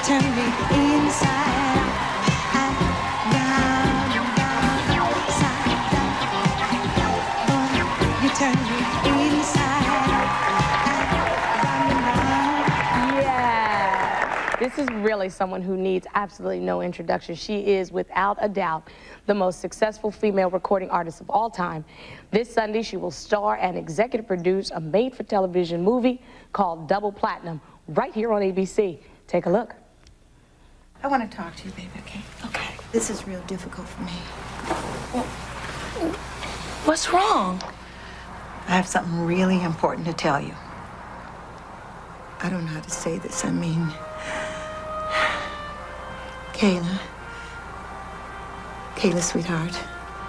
turn me inside out and round, side down. Boy, you turn me inside out and round. Yeah. This is really someone who needs absolutely no introduction. She is, without a doubt, the most successful female recording artist of all time. This Sunday, she will star and executive produce a made-for-television movie called Double Platinum, right here on ABC. Take a look. I want to talk to you, baby, okay? Okay. This is real difficult for me. Well, what's wrong? I have something really important to tell you. I don't know how to say this. I mean, Kayla, sweetheart.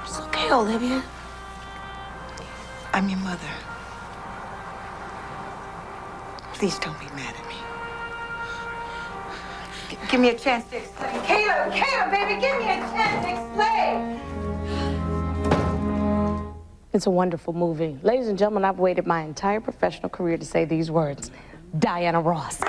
It's okay, Olivia. I'm your mother. Please don't be mad at me. Give me a chance to explain. Kayla, baby, give me a chance to explain. It's a wonderful movie. Ladies and gentlemen, I've waited my entire professional career to say these words. Diana Ross.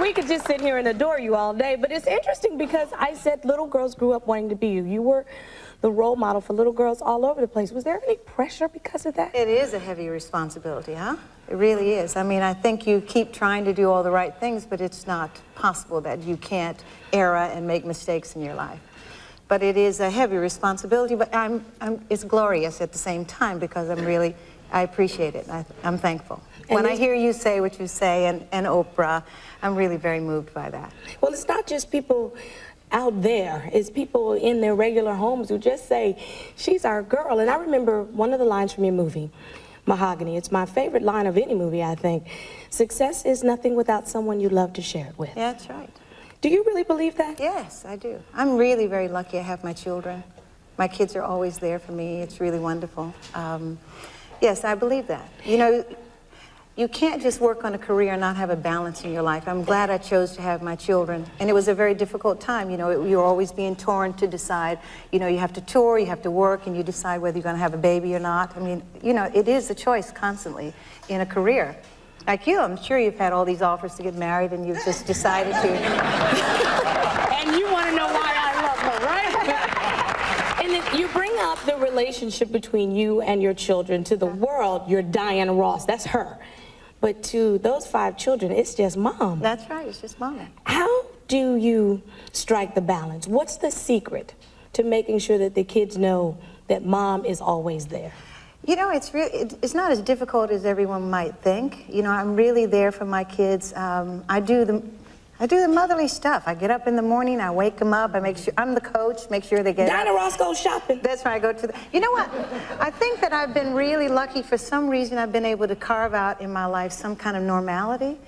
We could just sit here and adore you all day, but it's interesting because I said little girls grew up wanting to be you. You were the role model for little girls all over the place. Was there any pressure because of that? It is a heavy responsibility, huh? It really is. I mean, I think you keep trying to do all the right things, but it's not possible that you can't err and make mistakes in your life. But it is a heavy responsibility, but it's glorious at the same time because I appreciate it. I'm thankful. When I hear you say what you say and Oprah, I'm really very moved by that. Well, it's not just people out there. It's people in their regular homes who just say, she's our girl. And I remember one of the lines from your movie, Mahogany. It's my favorite line of any movie, I think. Success is nothing without someone you love to share it with. Yeah, that's right. Do you really believe that? Yes, I do. I'm really very lucky I have my children. My kids are always there for me. It's really wonderful. Yes, I believe that. You know, you can't just work on a career and not have a balance in your life. I'm glad I chose to have my children. And it was a very difficult time. You know, you're always being torn to decide. You know, you have to tour, you have to work, and you decide whether you're going to have a baby or not. I mean, you know, it is a choice constantly in a career. Like you, I'm sure you've had all these offers to get married and you've just decided to. And you want to know why I love her, right? And then you bring up the relationship between you and your children. To the world, you're Diana Ross. That's her. But to those 5 children, it's just mom. That's right, it's just mama. How do you strike the balance? What's the secret to making sure that the kids know that mom is always there? You know, it's not as difficult as everyone might think. You know, I'm really there for my kids. I do the motherly stuff. I get up in the morning, I wake them up, I make sure, I'm the coach, make sure they get Diana up. Ross goes shopping. That's right, I go to the, you know what? I think that I've been really lucky. For some reason, I've been able to carve out in my life some kind of normality.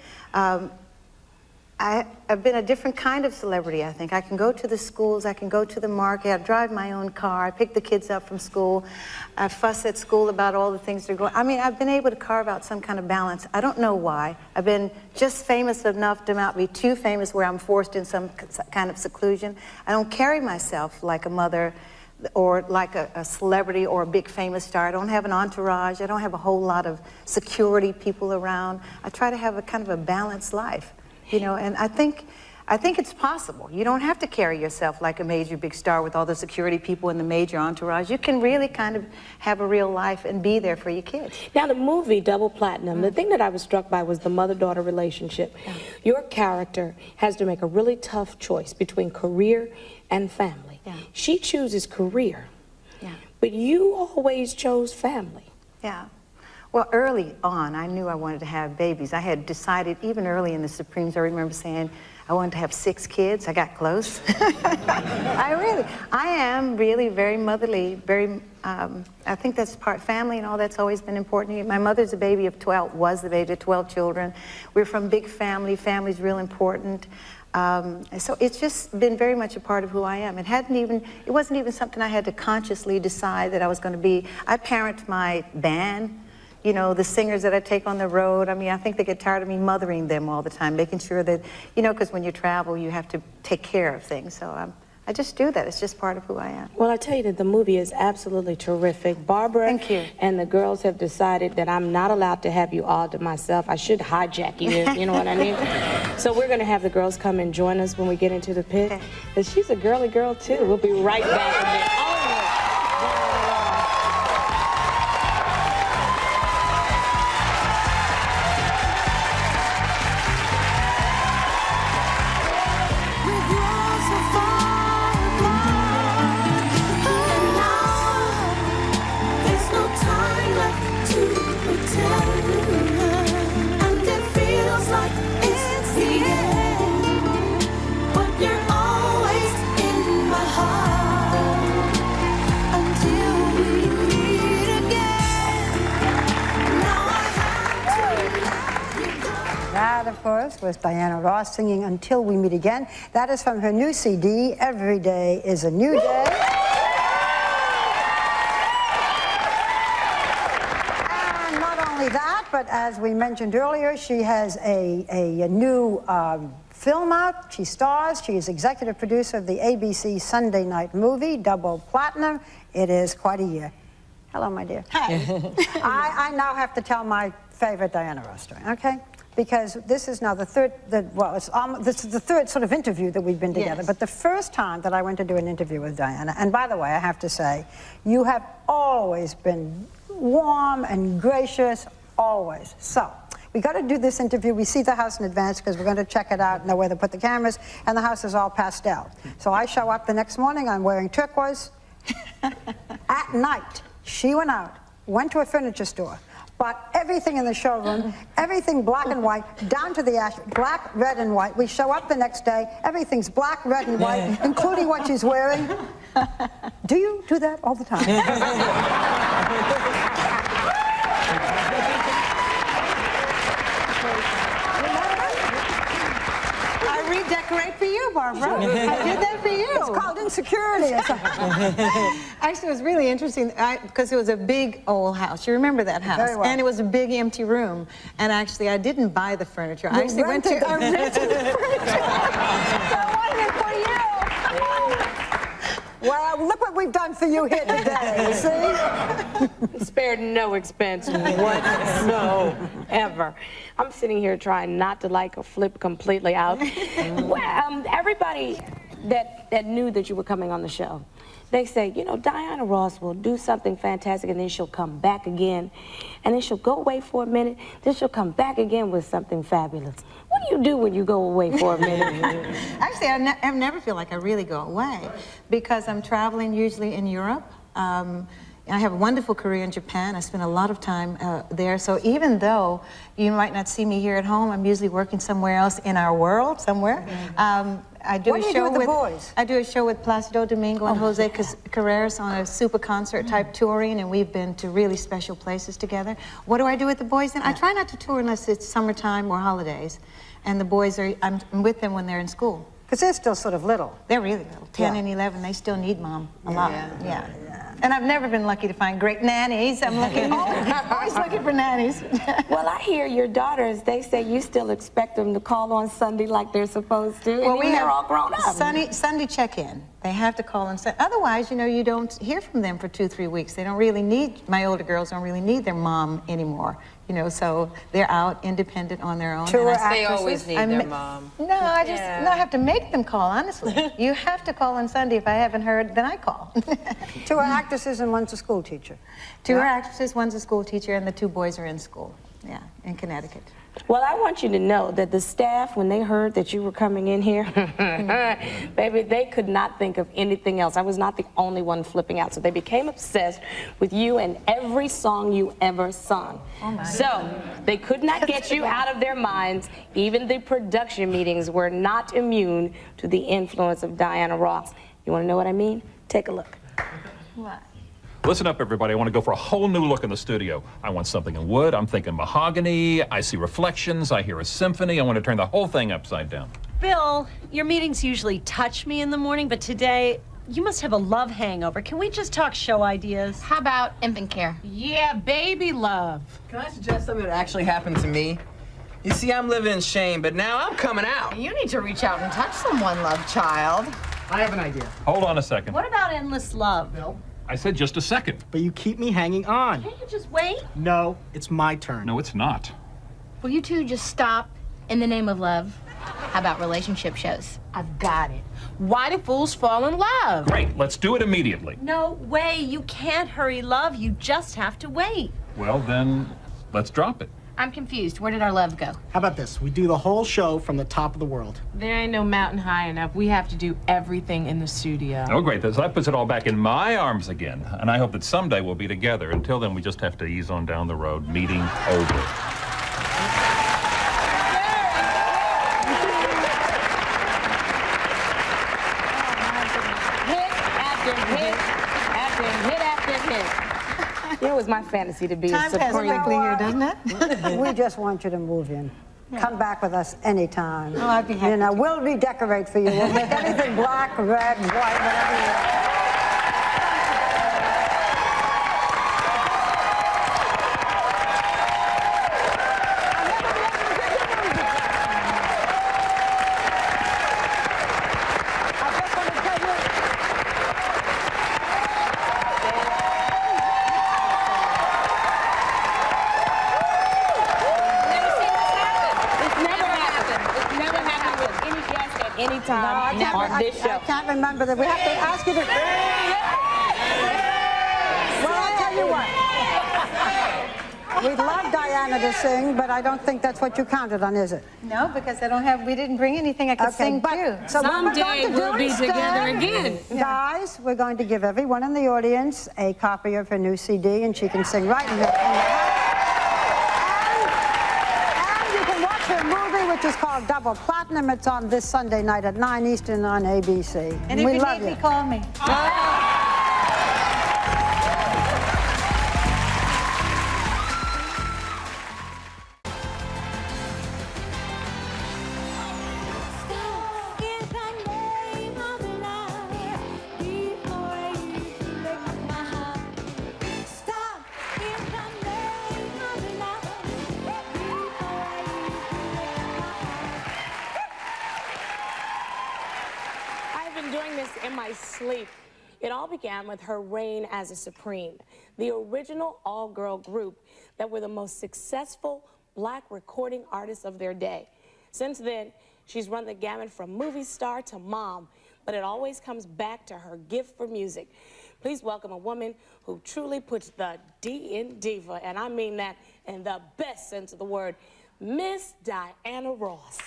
I've been a different kind of celebrity, I think. I can go to the schools, I can go to the market, I drive my own car, I pick the kids up from school, I fuss at school about all the things that are going on. I mean, I've been able to carve out some kind of balance. I don't know why. I've been just famous enough to not be too famous where I'm forced in some kind of seclusion. I don't carry myself like a mother or like a celebrity or a big famous star. I don't have an entourage. I don't have a whole lot of security people around. I try to have a kind of a balanced life. You know, and I think it's possible. You don't have to carry yourself like a major big star with all the security people in the major entourage. You can really kind of have a real life and be there for your kids. Now, the movie Double Platinum, the thing that I was struck by was the mother-daughter relationship. Yeah. Your character has to make a really tough choice between career and family. Yeah. She chooses career, but you always chose family. Yeah. Well, early on, I knew I wanted to have babies. I had decided, even early in the Supremes, I remember saying, I wanted to have 6 kids. I got close. I am really very motherly, very, I think that's family and all that's always been important to me. My mother's a baby of 12, was the baby of 12 children. We're from big family. Family's real important. So it's just been very much a part of who I am. It wasn't even something I had to consciously decide that I was going to be. I parent my band, you know, the singers that I take on the road. I mean, I think they get tired of me mothering them all the time, making sure that, you know, because when you travel, you have to take care of things. So I just do that. It's just part of who I am. Well, I tell you that the movie is absolutely terrific. Barbara Thank you. And the girls have decided that I'm not allowed to have you all to myself. I should hijack you, you know what I mean? So we're going to have the girls come and join us when we get into the pit. Okay. But she's a girly girl, too. We'll be right back a bit. That, of course, was Diana Ross singing Until We Meet Again. That is from her new CD, Every Day is a New Day. And not only that, but as we mentioned earlier, she has a new film out. She stars. She is executive producer of the ABC Sunday night movie, Double Platinum. It is quite a year. Hello, my dear. Hi. I now have to tell my favorite Diana Ross story, okay? Because this is now the third, this is the third sort of interview that we've been together. Yes. But the first time that I went to do an interview with Diana, and by the way, I have to say, you have always been warm and gracious, always. So, we got to do this interview. We see the house in advance because we're going to check it out, know where to put the cameras, and the house is all pastel. So I show up the next morning, I'm wearing turquoise. At night, she went out, went to a furniture store, bought everything in the showroom, everything black and white, down to the ash, black, red, and white. We show up the next day, everything's black, red, and white, including what she's wearing. Do you do that all the time? I redecorate for you, Barbara. I did that for you. It's called insecurity or something. Actually, it was really interesting because it was a big old house. You remember that house? Very well. And it was a big empty room. And actually, I didn't buy the furniture. I actually rented the furniture. I wanted it for you. Well, look what we've done for you here today, see? Spared no expense whatsoever. I'm sitting here trying not to like or flip completely out. Well, everybody that knew that you were coming on the show, they say, you know, Diana Ross will do something fantastic and then she'll come back again, and then she'll go away for a minute, then she'll come back again with something fabulous. What do you do when you go away for a minute? Actually, I never feel like I really go away because I'm traveling usually in Europe. I have a wonderful career in Japan. I spend a lot of time there. So even though you might not see me here at home, I'm usually working somewhere else in our world, somewhere. I do What do you do with the boys? I do a show with Placido Domingo and Jose Carreras on a super concert type touring, and we've been to really special places together. What do I do with the boys then? I try not to tour unless it's summertime or holidays. And the boys I'm with them when they're in school. Because they're still sort of little. They're really little, 10 and 11. They still need mom a lot. Yeah. And I've never been lucky to find great nannies. I'm looking, always looking for nannies. Well, I hear your daughters, they say you still expect them to call on Sunday like they're supposed to, Well, they're all grown up. Sunday check-in. They have to call on Sunday. Otherwise, you know, you don't hear from them for 2-3 weeks. They don't really need, my older girls don't really need their mom anymore. You know, so they're out independent on their own. They always need their mom. No, I have to make them call, honestly. You have to call on Sunday. If I haven't heard, then I call. 2 are actresses and 1's a school teacher. 2 are actresses, 1's a school teacher, and the 2 boys are in school. Yeah, in Connecticut. Well, I want you to know that the staff, when they heard that you were coming in here, baby, they could not think of anything else. I was not the only one flipping out. So they became obsessed with you and every song you ever sung. Oh my. So they could not get you out of their minds. Even the production meetings were not immune to the influence of Diana Ross. You want to know what I mean? Take a look. What? Listen up, everybody. I want to go for a whole new look in the studio. I want something in wood. I'm thinking mahogany. I see reflections. I hear a symphony. I want to turn the whole thing upside down. Bill, your meetings usually touch me in the morning, but today you must have a love hangover. Can we just talk show ideas? How about infant care? Yeah, baby love. Can I suggest something that actually happened to me? You see, I'm living in shame, but now I'm coming out. You need to reach out and touch someone, love child. I have an idea. Hold on a second. What about endless love? Bill? I said just a second. But you keep me hanging on. Can't you just wait? No, it's my turn. No, it's not. Will you two just stop in the name of love? How about relationship shows? I've got it. Why do fools fall in love? Great. Let's do it immediately. No way. You can't hurry love. You just have to wait. Well, then, let's drop it. I'm confused. Where did our love go? How about this? We do the whole show from the top of the world. There ain't no mountain high enough. We have to do everything in the studio. Oh, great. So that puts it all back in my arms again. And I hope that someday we'll be together. Until then, we just have to ease on down the road. Meeting over. It was my fantasy to be Time a supreme. passes quickly here, doesn't it? We just want you to move in. Come back with us anytime. Oh, I'd be happy You know, we'll redecorate for you. We'll make anything black, red, white, whatever you want. Anytime on this show. I can't remember that. We have to ask you to. Well, I'll tell you what. We'd love Diana to sing, but I don't think that's what you counted on, is it? No, because we didn't bring anything I could sing too. So someday we'll be together again. Guys, we're going to give everyone in the audience a copy of her new CD, and she can sing right in there. Which is called Double Platinum. It's on this Sunday night at 9 Eastern on ABC. And if we you love need me, call me. Doing this in my sleep. It all began with her reign as a Supreme, the original all-girl group that were the most successful black recording artists of their day. Since then, she's run the gamut from movie star to mom, but it always comes back to her gift for music. Please welcome a woman who truly puts the D in diva, and I mean that in the best sense of the word, Miss Diana Ross.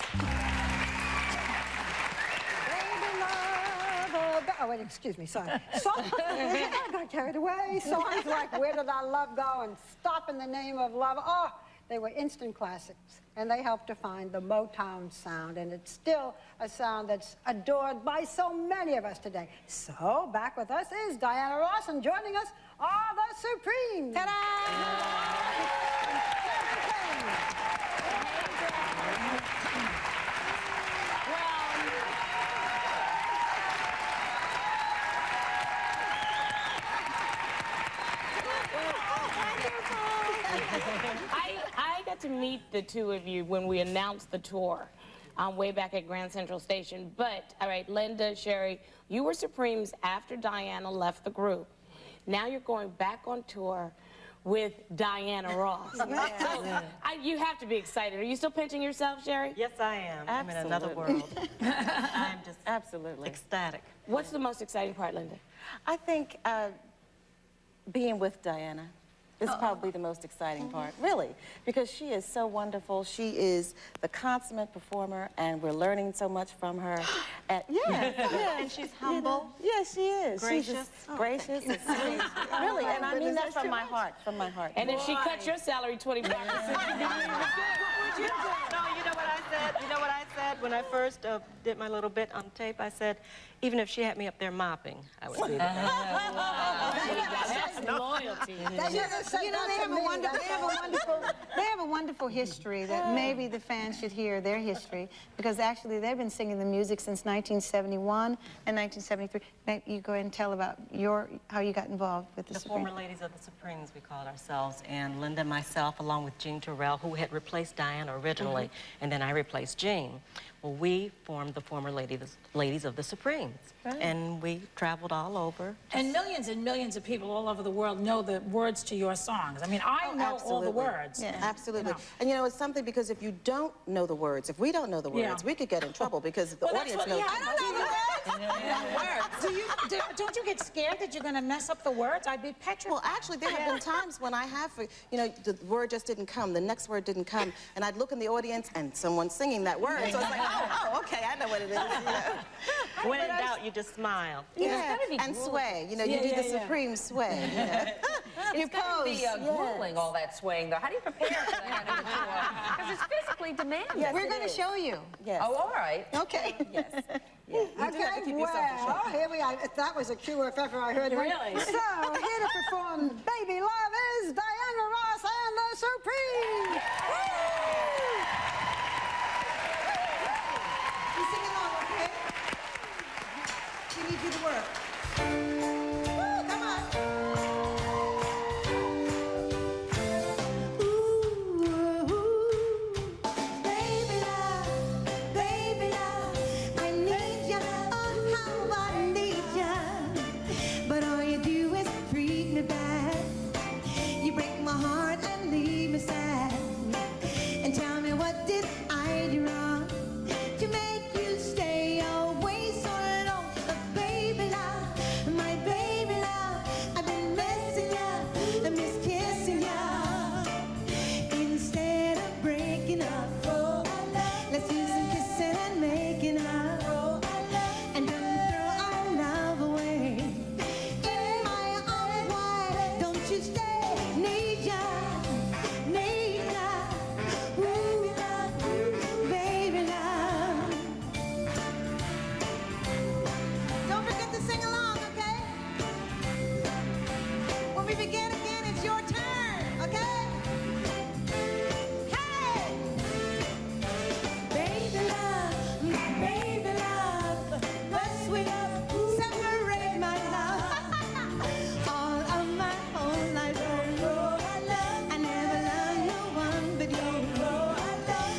Oh, wait, excuse me, sorry. I got carried away. Songs like Where Did Our Love Go and Stop in the Name of Love. Oh, they were instant classics, and they helped define the Motown sound, and it's still a sound that's adored by so many of us today. So, back with us is Diana Ross, and joining us are the Supremes. Ta-da! I got to meet the two of you when we announced the tour way back at Grand Central Station. But, all right, Linda, Sherry, you were Supremes after Diana left the group. Now you're going back on tour with Diana Ross. So, you have to be excited. Are you still pinching yourself, Sherry? Yes, I am. I'm in another world. I'm just absolutely ecstatic. What's the most exciting part, Linda? I think being with Diana. is probably the most exciting part, really, because she is so wonderful. She is the consummate performer, and we're learning so much from her. And, And she's humble. Yes, she is. Gracious. She's just gracious and sweet. Really, and I mean that from my heart, from my heart. And if she cut your salary 25%, you'd be even good. No, You know what I said? You know what I said when I first did my little bit on tape? I said, even if she had me up there mopping, I would be there. That's loyalty. You know, they have a wonderful history that maybe the fans should hear their history, because actually they've been singing the music since 1971 and 1973. Maybe you go ahead and tell about how you got involved with the Supremes. Former Ladies of the Supremes, we called ourselves, and Linda and myself, along with Jean Terrell, who had replaced Diana originally, and then I replaced Jean. Well, we formed the former Ladies of the Supremes, and we traveled all over. And millions of people all over the world know the words to your songs. I mean, I know all the words. Yeah, and, absolutely. you know. And you know, it's something, because if you don't know the words, if we don't know the words, we could get in trouble, because the audience knows. I don't know the words. Don't you get scared that you're going to mess up the words? I'd be petrified. Well, actually, there have been times when I have, you know, the word just didn't come, the next word didn't come, and I'd look in the audience and someone's singing that word. So it's like, oh, okay, I know what it is. Yeah. When in doubt, you just smile. Yeah, and sway. You know, you do the supreme sway. You know? It's got to be grueling, all that swaying, though. How do you prepare for that? Because it's physically demanding. Yes, we're going to show you. Yes. Oh, all right. Okay. Yes. Yeah. Okay, well, here we are. That was a cue if ever I heard one. Really? So, here to perform Baby Love is Diana Ross and the Supremes. You sing along, okay? We need you to work. Come on. Baby love, I need ya. Oh, how I need ya. But all you do is treat me bad. You break my heart and leave me sad. And tell me, what did I do wrong to make you stay away so long? But baby love, my baby love, I've been messing ya, miskissing ya. Instead of breaking up, let's do some kissing and making up. And don't throw our love away. In my arms wide, don't you stay? Need ya, need ya. Baby love, baby love. Don't forget to sing along, okay? When we begin again, it's your turn, okay? Hey! Baby love, let's separate my love. All of my whole life, I never loved no one but you.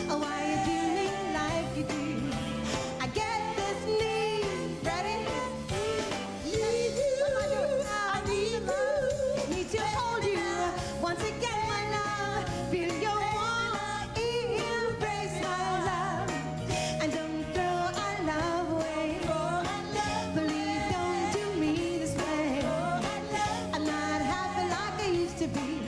Oh, why you do me like you do? I get this need, ready? What am I doing? I need to hold you once again, my love. Feel your warm embrace, my love, and don't throw our love away. Please don't do me this way. I'm not happy like I used to be.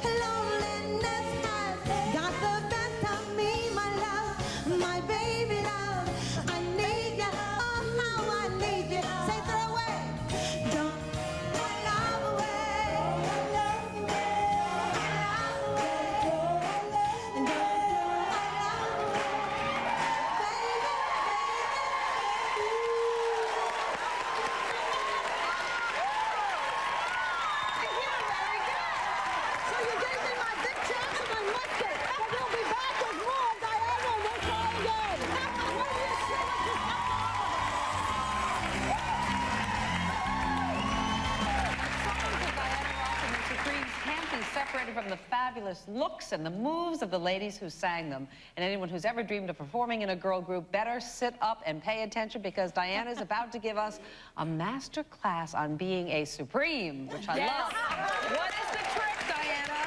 Loneliness has got the best of me, my love, my baby love. I need ya, oh how I need ya. Say throw away, don't throw our love away. And don't throw So you gave me my big chance and I missed it. But we'll be back with more Diana. We'll try again. What do you say? Songs of Diana Ross and the Supremes can't be separated from the fabulous looks and the moves of the ladies who sang them. And anyone who's ever dreamed of performing in a girl group better sit up and pay attention, because Diana is about to give us a master class on being a Supreme, which I love. What is the trick, Diana?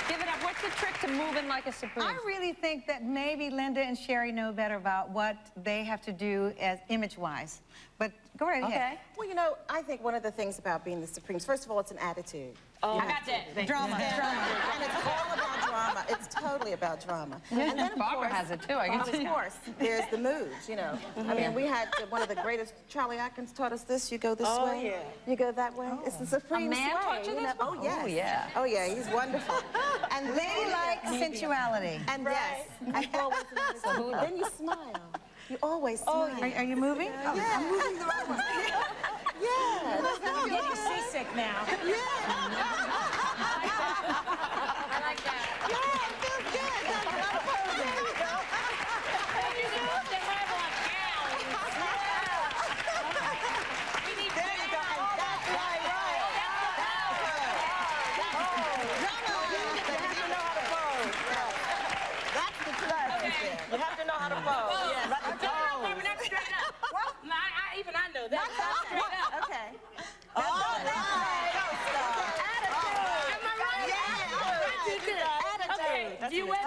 Give it up. What's the trick to moving like a Supreme? I really think that maybe Linda and Sherry know better about what they have to do as image-wise. But go right ahead. Well, you know, I think one of the things about being the Supremes, first of all, it's an attitude. Oh, I got that. Drama. And it's all about drama. It's totally about drama. Yeah, And then, of Barbara course, has it too, I guess. Of course, there's the moves, you know. I mean, we had one of the greatest, Charlie Atkins taught us this. You go this way, you go that way. It's the supreme A man sway. taught you this? Oh, yes. Oh, yeah. Oh, yeah, he's wonderful. And Ladylike sensuality. And yes, then you smile. You always smile. Are you moving? Yeah. I'm moving the right way. Yeah. I'm getting seasick now. I like that. Yeah, it feels good. There you go. And that's right. You have to know how to pose. That's the class. You have to know how to pose. Yes. That's straight up. Even I know that. That's straight up. Okay. All right. But you know what,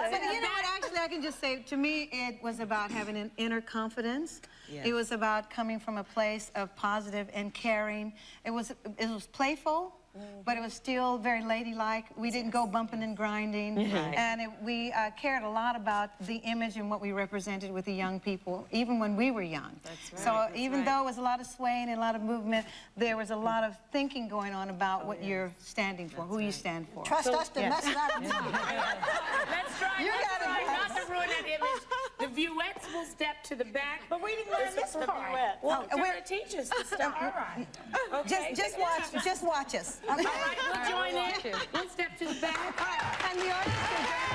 actually, I can just say, to me, it was about having an inner confidence. Yes. It was about coming from a place of positive and caring. It was playful, but it was still very ladylike. We didn't go bumping and grinding. Right. And we cared a lot about the image and what we represented with the young people, even when we were young. That's right. So even though it was a lot of swaying and a lot of movement, there was a lot of thinking going on about what you're standing for, who you stand for. Trust us to mess it up. Let's try not to ruin that image. The vuettes will step to the back. But we didn't learn this part. Well, we're teachers to step. All right. Okay. Just watch us. All right, we'll join in. We'll step to the back. And the audience can join us.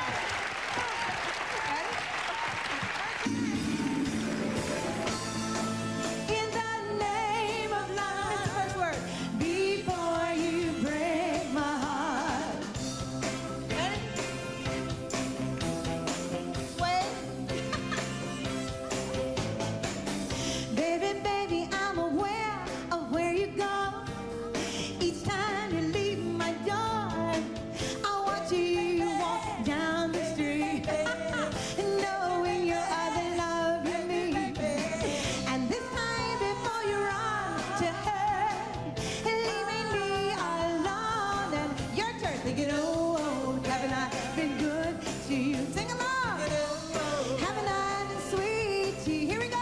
In the name of love, first word, before you break my heart. Ready? Baby, baby, I'm aware of where you go. Each time you leave my door, I watch you walk down the street, knowing your other love you meet. And this time before you run to her, leaving me alone, and your turn thinking, oh, haven't I been good to you? Sing along. Haven't I been sweet to you? Here we go.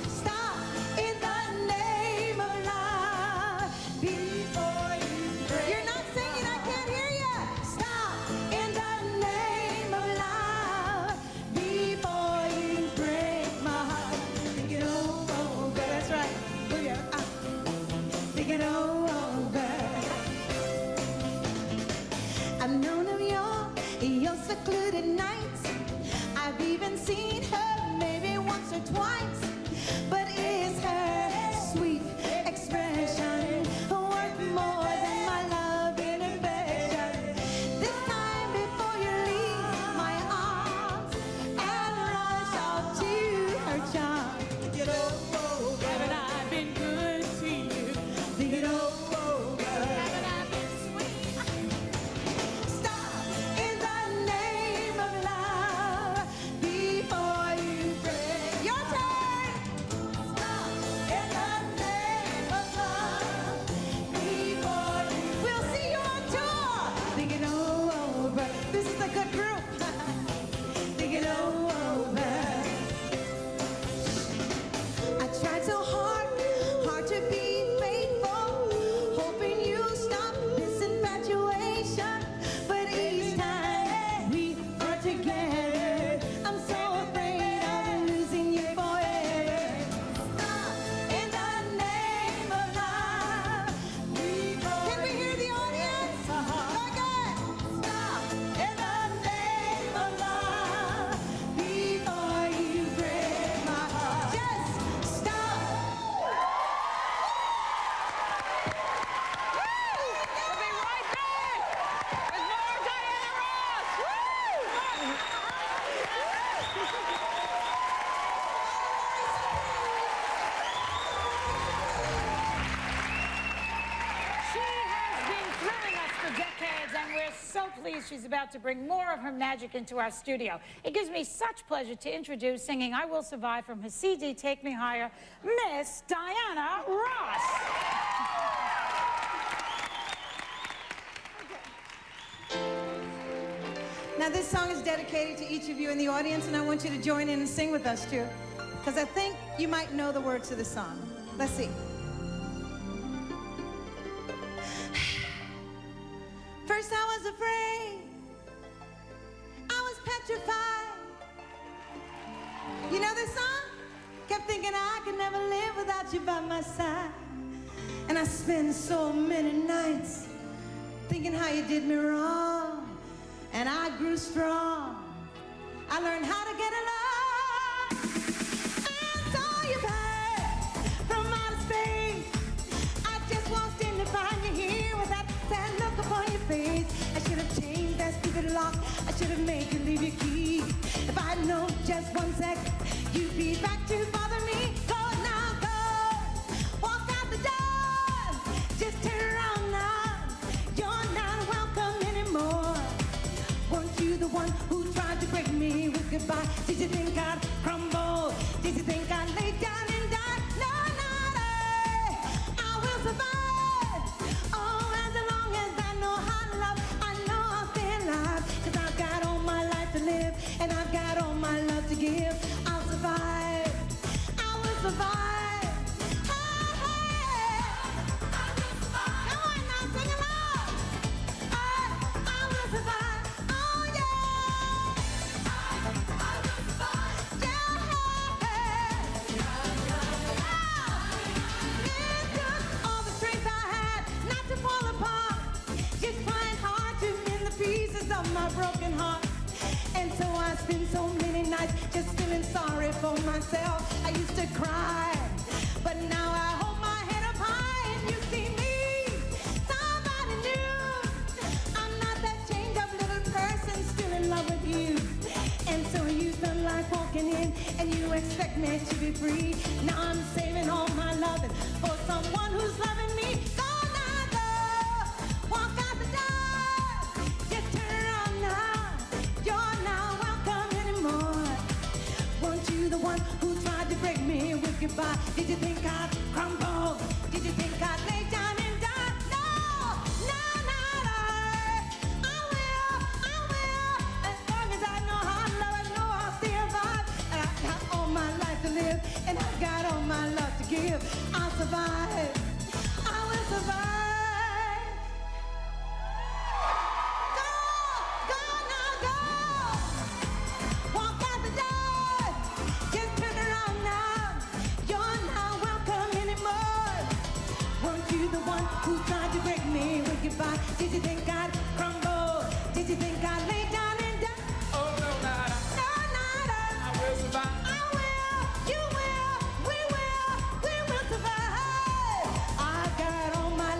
Stop in the name of love. Before you break. You're not singing, I can't hear you. Stop in the name of love. Before you break my heart. Think it over. That's right. Booyah. Think it over. I've known of your secluded nights. I've even seen her maybe once or twice. But is her sweet expression worth more than my love and affection? This time before you leave my arms and rush off to her charm. Think it over. Haven't I been good to you? Think it over. Haven't I been sweet? Stop in the name of love before you break. Your turn. Stop in the name of love before you. We'll see you on tour. Think it over. This is a good group. Think it over. I tried so hard to be faithful, hoping you'll stop this infatuation. But each time we are together, I'm so afraid of losing you forever. Stop in the name of love. Can we hear the audience? Okay. Stop in the name of love before you break my heart. Just stop. We'll be right back with more Diana Ross. She has been thrilling us for decades, and we're so pleased she's about to bring more of her magic into our studio. It gives me such pleasure to introduce, singing I Will Survive from her CD, Take Me Higher, Miss Diana Ross. Now this song is dedicated to each of you in the audience, and I want you to join in and sing with us too, because I think you might know the words to the song. Let's see. First I was afraid, I was petrified. You know this song? Kept thinking I could never live without you by my side. And I spent so many nights thinking how you did me wrong. And I grew strong. I learned how to get along. I saw you back from outer space. I just walked in to find you here with that sad look upon your face. I should have changed that stupid lock. I should have made you leave your key. If I'd known just 1 second, you'd be back to bother me. Go now, go. Walk out the door. Just turn around now. You're not welcome anymore. Weren't you the one who tried to break me with goodbye? Did you think I'd crumble? Did you think I'd lay down and die? No, not I will survive. Oh, as long as I know how to love, I know I'll stay alive. 'Cause I've got all my life to live, and I've got all my love to give. I'll survive. I will survive. Hey, hey. Come on now, sing along. I will survive. Oh yeah. I will survive. Yeah. It took all the strength I had not to fall apart. Just trying hard to mend the pieces of my broken heart. And so I spent so many nights just feeling sorry for myself. I used to cry, but now I hold my head up high and you see me, somebody new. I'm not that changed up little person still in love with you. And so you feel like walking in and you expect me to be free. Now I'm saving all my loving for someone who's loving me. Go now, go. Walk out the door. Just turn around now. You're not welcome anymore. Weren't you the one who tried to break me with goodbye? Did you think I'd crumble? Did you think I'd lay down and die? No, no, not I will, as long as I know how to love, I know I'll stay alive. And I've got all my life to live, and I've got all my love to give. I'll survive. I will survive. Go, go now, go. Walk out the door. Just turn around now. You're not welcome anymore. Weren't you the one who tried to break me with goodbye? Did you think I'd crumble? Did you think I'd lay down and die? Oh, no, not I. No, not I will survive. I will, you will, we will survive. I got all my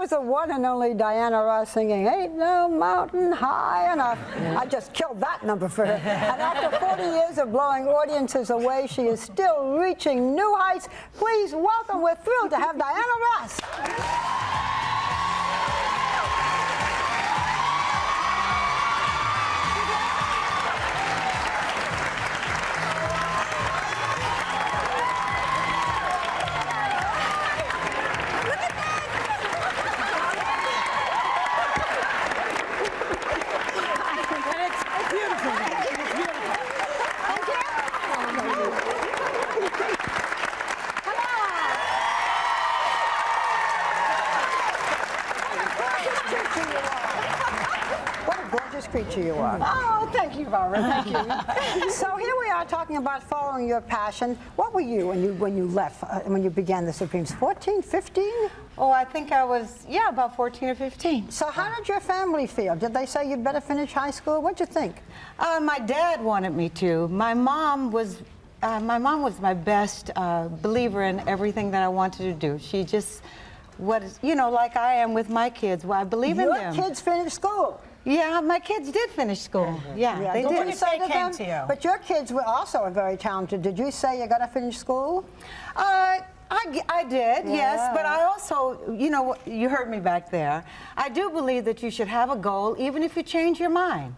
was the one and only Diana Ross singing Ain't No Mountain High Enough. I just killed that number for her. And after 40 years of blowing audiences away, she is still reaching new heights. Please welcome, we're thrilled to have Diana Ross. Creature you are. Oh, thank you, Barbara. Thank you. So here we are talking about following your passion. What were you when you left, when you began the Supremes? 14, 15? Oh, I think I was, yeah, about 14 or 15. So how did your family feel? Did they say you'd better finish high school? What'd you think? My dad wanted me to. My mom was my best believer in everything that I wanted to do. She just was, you know, like I am with my kids. Well, I believe in them. Your kids finished school. Yeah, my kids did finish school. Yeah, they did. What did you say to them? But your kids were also very talented. Did you say you're going to finish school? I did, yes, but I also, you know, you heard me back there. I do believe that you should have a goal, even if you change your mind.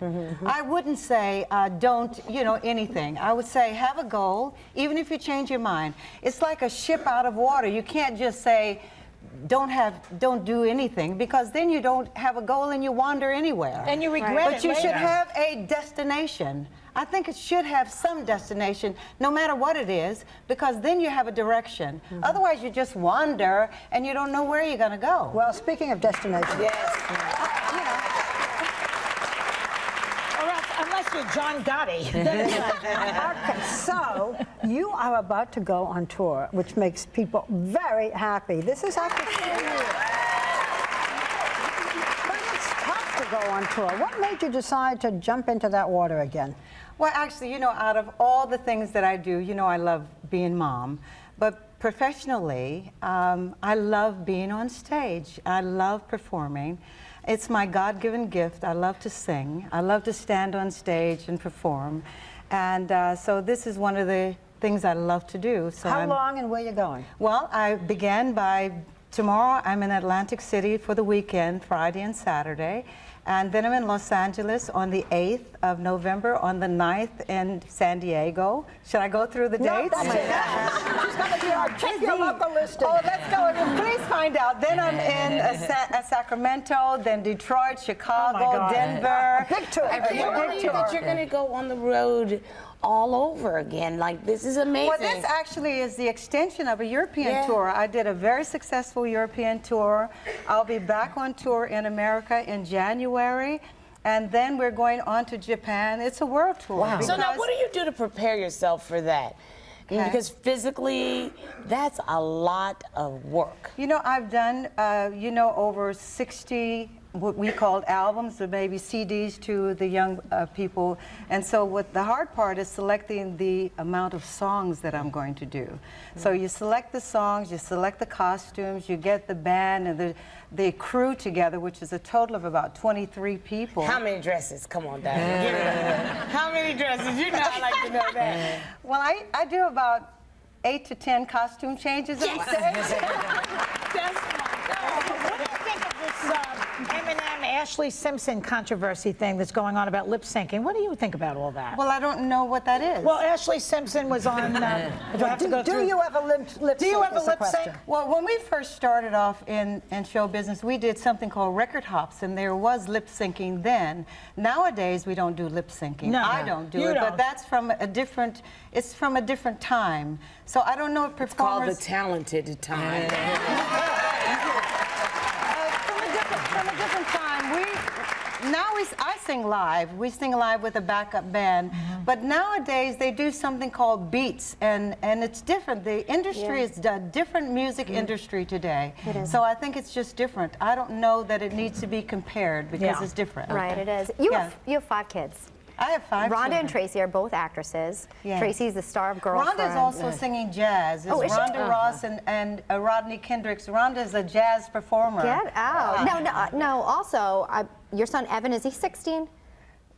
I wouldn't say don't, you know, anything. I would say have a goal, even if you change your mind. It's like a ship out of water. You can't just say, don't do anything, because then you don't have a goal and you wander anywhere. And you regret it. But you should have a destination. I think it should have some destination, no matter what it is, because then you have a direction. Otherwise, you just wander and you don't know where you're going to go. Well, speaking of destination. Yes. Unless you're John Gotti. Okay, so you are about to go on tour, which makes people very happy. This is after 2 years. But it's tough to go on tour. What made you decide to jump into that water again? Well, actually, you know, out of all the things that I do, you know, I love being mom. But professionally, I love being on stage. I love performing. It's my God-given gift. I love to sing. I love to stand on stage and perform. And so this is one of the things I love to do. So How long and where are you going? Well, I began by tomorrow. I'm in Atlantic City for the weekend, Friday and Saturday. And then I'm in Los Angeles on the 8th of November, on the 9th in San Diego. Should I go through the dates? No, she's going to be our check your local listing. Oh, let's go. Please find out. Then I'm in Sacramento, then Detroit, Chicago, Denver. Big tour. I can't believe that you're going to go on the road all over again. Like, this is amazing. Well, this actually is the extension of a European tour. I did a very successful European tour. I'll be back on tour in America in January, and then we're going on to Japan. It's a world tour. Wow. So now, what do you do to prepare yourself for that? Okay. Because physically, that's a lot of work. You know, I've done, you know, over 60 what we called albums, or maybe CDs to the young people. And so what the hard part is selecting the amount of songs that I'm going to do. So you select the songs, you select the costumes, you get the band and the crew together, which is a total of about 23 people. How many dresses? Come on, Diana. How many dresses? You know I like to know that. Well, I do about 8 to 10 costume changes on stage. Eminem, Ashley Simpson controversy thing that's going on about lip syncing. What do you think about all that? Well, I don't know what that is. Well, Ashley Simpson was on. Do you have a lip sync? Do you have a lip sync? Well, when we first started off in show business, we did something called record hops, and there was lip syncing then. Nowadays, we don't do lip syncing. No, I don't do it, but that's from a different. It's from a different time. So I don't know if performers. It's called the talented time. From a different time. I sing live. We sing live with a backup band. But nowadays they do something called beats, and it's different. The industry is a different music industry today. It is. So I think it's just different. I don't know that it needs to be compared because it's different. Right, it is. You have 5 kids. I have 5 Rhonda children. and Tracy are both actresses. Yes. Tracy's the star of Girlfriend. Rhonda's also singing jazz. It's Is she? Rhonda Ross and Rodney Kendricks. Rhonda's a jazz performer. Get out. No, also, your son Evan, is he 16?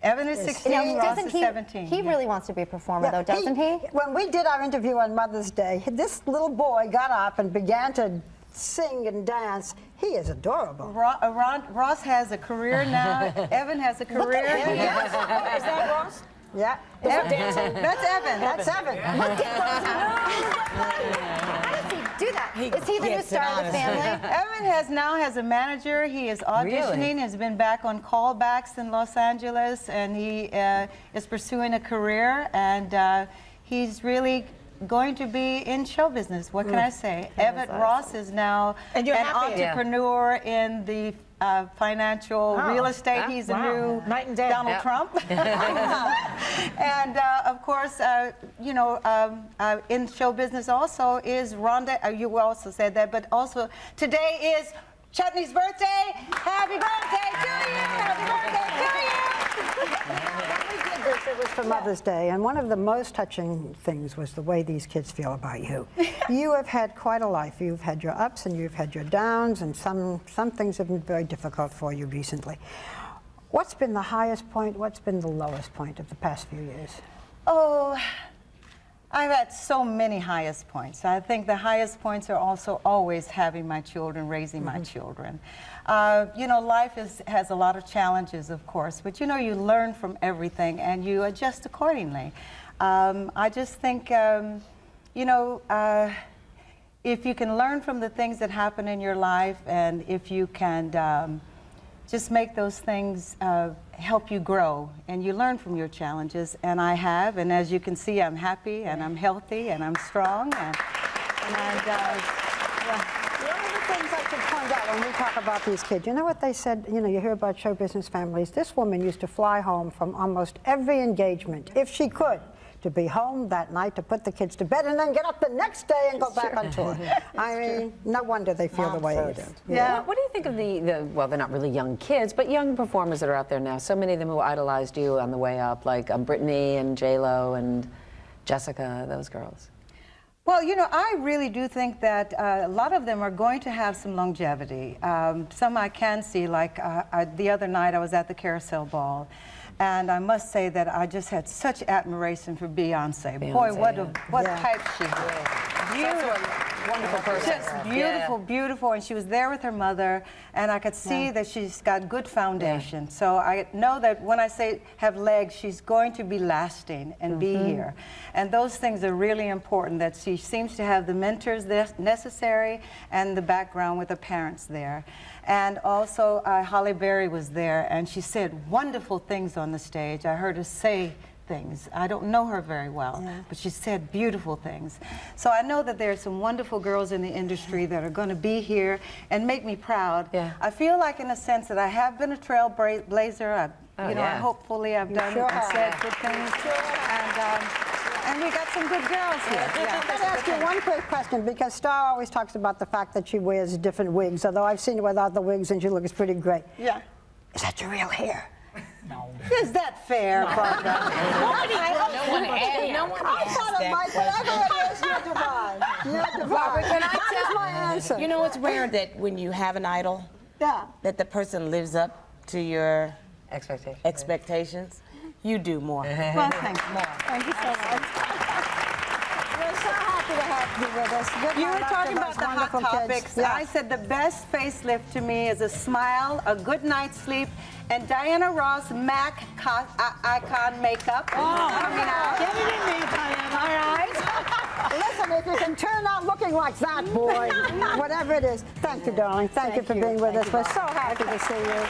Evan is 16, Ross is 17. He really wants to be a performer, though, doesn't he? When we did our interview on Mother's Day, this little boy got up and began to sing and dance. He is adorable. Ross has a career now. Evan has a career. Is that Ross? Yeah. That's Evan. That's Evan. Look at How does he do that? Is he the new star of the family? Evan now has a manager. He is auditioning, has been back on callbacks in Los Angeles, and he is pursuing a career, and he's really going to be in show business. What can I say? Evan Ross is now an entrepreneur in the financial real estate. He's a new Donald Trump. And of course, you know, in show business also is Rhonda. You also said that, but also today is Chutney's birthday. Happy birthday to you! Happy birthday to you! When we did this, it was for Mother's Day, and one of the most touching things was the way these kids feel about you. You have had quite a life. You've had your ups and you've had your downs, and some things have been very difficult for you recently. What's been the highest point? What's been the lowest point of the past few years? Oh, I've had so many highest points. I think the highest points are also always having my children, raising my children. You know, life has a lot of challenges, of course, but you know, you learn from everything and you adjust accordingly. I just think, you know, if you can learn from the things that happen in your life, and if you can just make those things help you grow, and you learn from your challenges, and I have, and as you can see, I'm happy, and I'm healthy, and I'm strong, and one of the things I should point out when we talk about these kids, you know what they said, you know, you hear about show business families, this woman used to fly home from almost every engagement, if she could, to be home that night to put the kids to bed and then get up the next day and go back on tour. I mean, no wonder they feel the way you do. Yeah. What do you think of the, well, they're not really young kids, but young performers that are out there now? So many of them who idolized you on the way up, like Brittany and J-Lo and Jessica, those girls. Well, you know, I really do think that a lot of them are going to have some longevity. Some I can see, like the other night I was at the Carousel Ball, and I must say that I just had such admiration for Beyonce. Boy, what type she is. Beautiful. Wonderful person. Just beautiful, beautiful, and she was there with her mother, and I could see that she's got good foundation. So I know that when I say have legs, she's going to be lasting and be here. And those things are really important, that she seems to have the mentors necessary and the background with the parents there. And also, Halle Berry was there, and she said wonderful things on the stage. I heard her say things. I don't know her very well, but she said beautiful things. So I know that there are some wonderful girls in the industry that are going to be here and make me proud. I feel like, in a sense, that I have been a trailblazer. You know, hopefully I've done and said good things. And we got some good girls here. I'm going to ask you one quick question, because Star always talks about the fact that she wears different wigs, although I've seen her without the wigs and she looks pretty great. Yeah. Is that your real hair? No. Is that fair, Barbara? No one I thought it might, but I thought it is. You're divine. You're divine. Barbara, can I That tell is my answer. You know, it's rare that when you have an idol, that the person lives up to your expectations. You do more. Well, thank you. Thank you so much. We're so happy to have you with us. Good You were night, talking about those the hot wonderful topics. kids. Yeah. I said the best facelift to me is a smile, a good night's sleep, and Diana Ross MAC icon makeup coming out. Get it in there, Diana. All right. Listen, if you can turn out looking like that, boy, whatever it is, thank you, darling. Thank you for being with us. We're so happy to see you.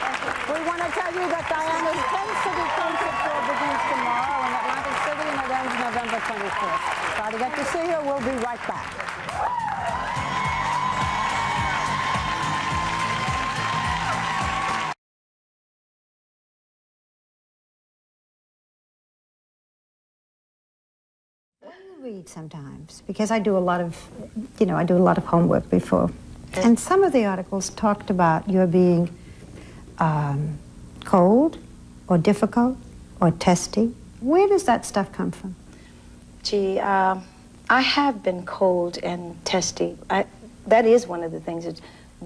We want to tell you that Diana's 10 City Concert Tour begins tomorrow in Atlantic City, and it ends November 24th. Try to get to see her. We'll be right back. Read sometimes, because I do a lot of, you know, I do a lot of homework before. And some of the articles talked about your being cold or difficult or testy? Where does that stuff come from? Gee, I have been cold and testy. That is one of the things.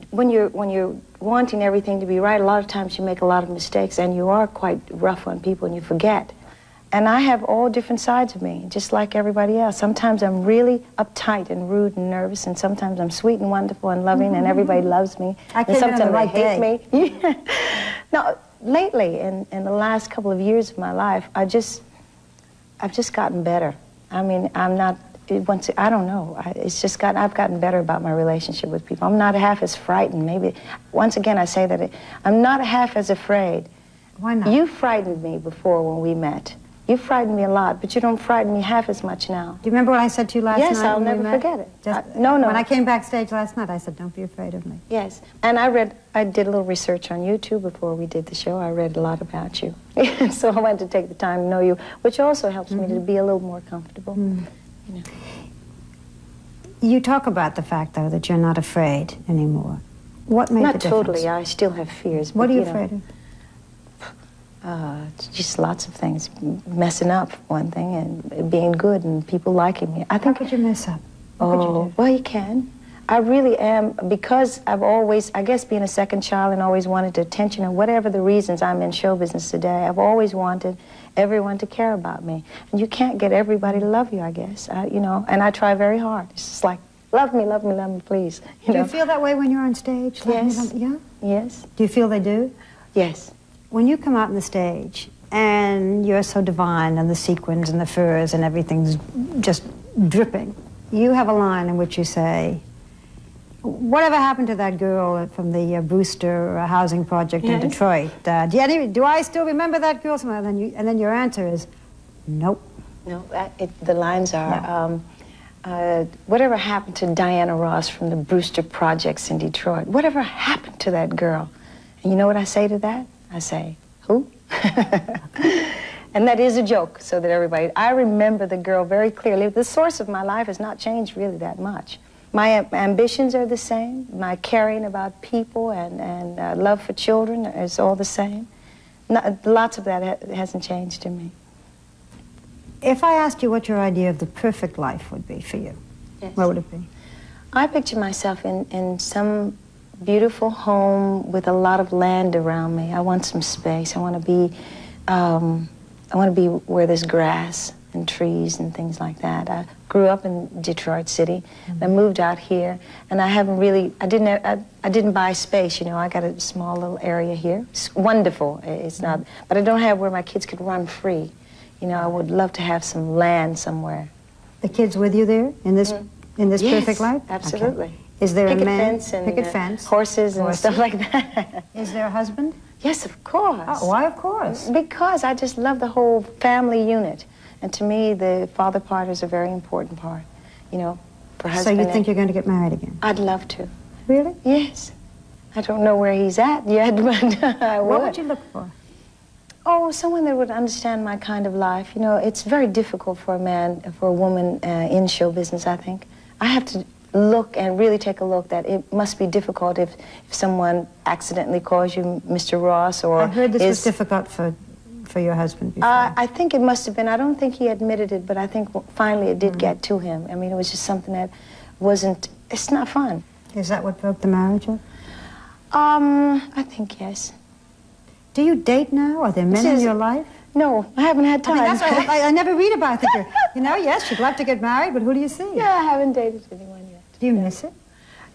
When you're wanting everything to be right, a lot of times you make a lot of mistakes, and you are quite rough on people, and you forget. And I have all different sides of me, just like everybody else. Sometimes I'm really uptight and rude and nervous, and sometimes I'm sweet and wonderful and loving, and everybody loves me. I and sometimes the right they hate day. me. No, lately, in the last couple of years of my life, I've just gotten better. I mean, I'm not. I don't know. I've gotten better about my relationship with people. I'm not half as frightened. Maybe, once again, I say that I'm not half as afraid. Why not? You frightened me before when we met. You frightened me a lot, but you don't frighten me half as much now. Do you remember what I said to you last night? Yes, I'll when we never met? forget it. No. When I came backstage last night, I said, don't be afraid of me. Yes, and I did a little research on you, too, before we did the show. I read a lot about you. So I wanted to take the time to know you, which also helps me to be a little more comfortable. You know. You talk about the fact, though, that you're not afraid anymore. What made the Not difference? totally. I still have fears. What but, are you know, afraid of? Just lots of things. Messing up, one thing, and being good, and people liking me. I think. How could you mess up? What could you do? Well, you can. I really am, because I've always, I guess being a second child and always wanted attention, and whatever the reasons I'm in show business today, I've always wanted everyone to care about me. And you can't get everybody to love you, I guess. You know, and I try very hard. It's just like, love me, please. Do you feel that way when you're on stage? Yes. Yeah? Yes. Do you feel they do? Yes. When you come out on the stage and you're so divine, and the sequins and the furs and everything's just dripping, you have a line in which you say, whatever happened to that girl from the Brewster housing project in Detroit? Do I still remember that girl? And then your answer is, nope. No, the lines are, whatever happened to Diana Ross from the Brewster projects in Detroit? Whatever happened to that girl? And you know what I say to that? I say, who? And that is a joke, so that everybody, I remember the girl very clearly. The source of my life has not changed really that much. My ambitions are the same. My caring about people and love for children is all the same. Lots of that hasn't changed in me. If I asked you what your idea of the perfect life would be for you, what would it be? I picture myself in some beautiful home with a lot of land around me. I want some space. I want to be where there's grass and trees and things like that. I grew up in Detroit City. I moved out here, and I haven't really. I didn't buy space. You know, I got a small little area here. It's wonderful. It's not, but I don't have where my kids could run free. You know, I would love to have some land somewhere. The kids with you there in this Yes, perfect life? Absolutely. Okay. Is there picket a man? Fence and, picket fence. Horses and stuff like that. Is there a husband? Yes, of course. Oh, why of course? Because I just love the whole family unit. And to me, the father part is a very important part, you know, for husband. So you think you're going to get married again? I'd love to. Really? Yes. I don't know where he's at yet, but I would. What would you look for? Oh, someone that would understand my kind of life. You know, it's very difficult for a man, for a woman in show business, I think. I have to look and really take a look that it must be difficult if someone accidentally calls you Mr. Ross or I heard this was difficult for your husband before. I think it must have been. I don't think he admitted it, but I think finally it did get to him. I mean, it was just something that wasn't, it's not fun. Is that what broke the marriage up? I think yes. Do you date now? Are there men in your life? No, I haven't had time. I mean, that's why I never read about it. You know, yes, you'd love to get married, but who do you see? Yeah, I haven't dated anyone yet. Do you miss it?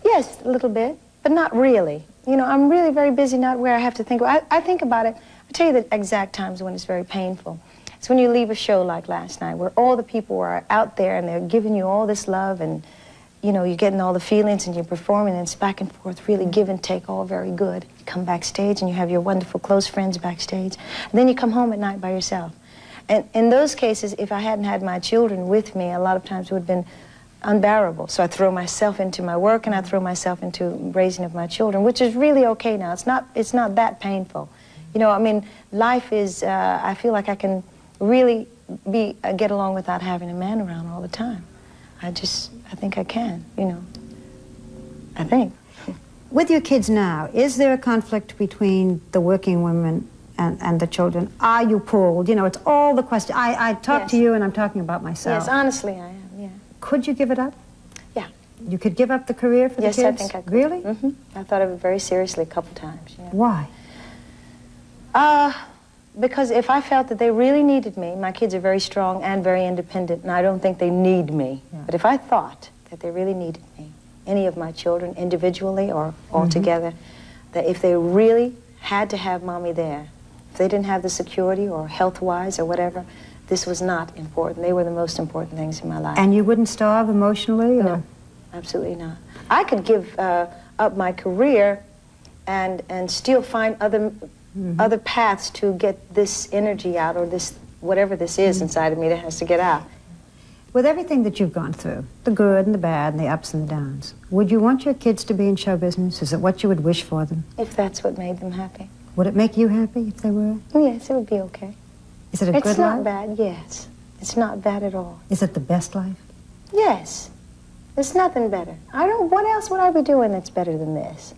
Yes, a little bit, but not really. You know, I'm really very busy, not where I have to think. I think about it. I'll tell you the exact times when it's very painful. It's when you leave a show like last night, where all the people are out there and they're giving you all this love, and, you know, you're getting all the feelings and you're performing, and it's back and forth, really give and take, all very good. You come backstage and you have your wonderful close friends backstage, and then you come home at night by yourself. And in those cases, if I hadn't had my children with me, a lot of times it would have been unbearable. So I throw myself into my work, and I throw myself into raising of my children, which is really okay now. It's not that painful. You know, I mean, life is, I feel like I can really get along without having a man around all the time. I think I can, you know. I think. With your kids now, is there a conflict between the working women and the children? Are you pulled? You know, it's all the question. I talk Yes. to you and I'm talking about myself. Yes, honestly I am, yeah. Could you give it up? Yeah. You could give up the career for Yes, the kids? I think I could. Really? Mm-hmm. I thought of it very seriously a couple times. Yeah. Why? Because if I felt that they really needed me, my kids are very strong and very independent, and I don't think they need me. Yeah. But if I thought that they really needed me, any of my children, individually or all together, that if they really had to have mommy there, if they didn't have the security or health-wise or whatever, this was not important. They were the most important things in my life. And you wouldn't starve emotionally? Or? No, absolutely not. I could give up my career and still find other paths to get this energy out, or this, whatever this is inside of me that has to get out. With everything that you've gone through, the good and the bad and the ups and the downs, would you want your kids to be in show business? Is it what you would wish for them? If that's what made them happy. Would it make you happy if they were? Yes, it would be okay. Is it a good life? It's not bad, yes. It's not bad at all. Is it the best life? Yes. There's nothing better. What else would I be doing that's better than this?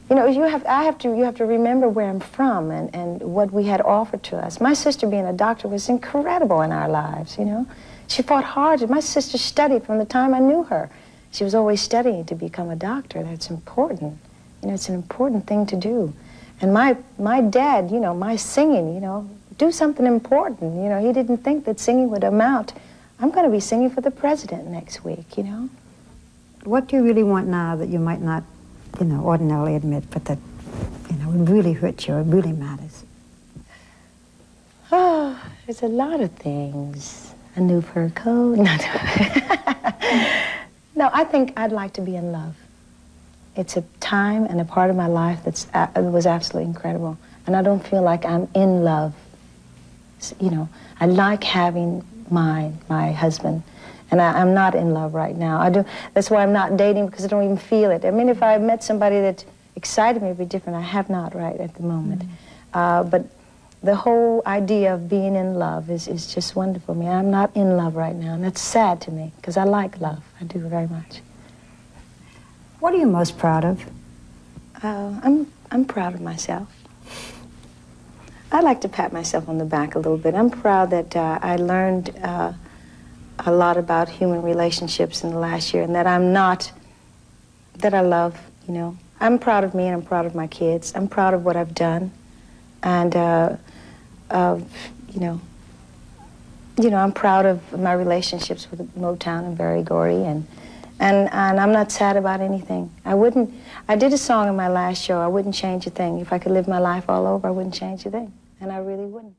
You know, you have to remember where I'm from and what we had offered to us. My sister being a doctor was incredible in our lives, you know. She fought hard. My sister studied from the time I knew her. She was always studying to become a doctor. That's important. You know, it's an important thing to do. And my dad, you know, my singing, you know, do something important. You know, he didn't think that singing would amount. I'm going to be singing for the president next week, you know. What do you really want now that you might not, you know, ordinarily admit, but that, you know, would really hurt you, it really matters? Oh, there's a lot of things. A new fur coat. No, I think I'd like to be in love. It's a time and a part of my life that was absolutely incredible. And I don't feel like I'm in love. You know, I like having my husband. And I'm not in love right now. That's why I'm not dating, because I don't even feel it. I mean, if I met somebody that excited me, it'd be different. I have not right at the moment. But the whole idea of being in love is just wonderful to me. I'm not in love right now, and that's sad to me, because I like love. I do very much. What are you most proud of? I'm proud of myself. I like to pat myself on the back a little bit. I'm proud that I learned a lot about human relationships in the last year, and that that I love, you know. I'm proud of me, and I'm proud of my kids. I'm proud of what I've done, and you know, I'm proud of my relationships with Motown and Barry Gordy, and I'm not sad about anything. I did a song in my last show, I wouldn't change a thing. If I could live my life all over, I wouldn't change a thing, and I really wouldn't.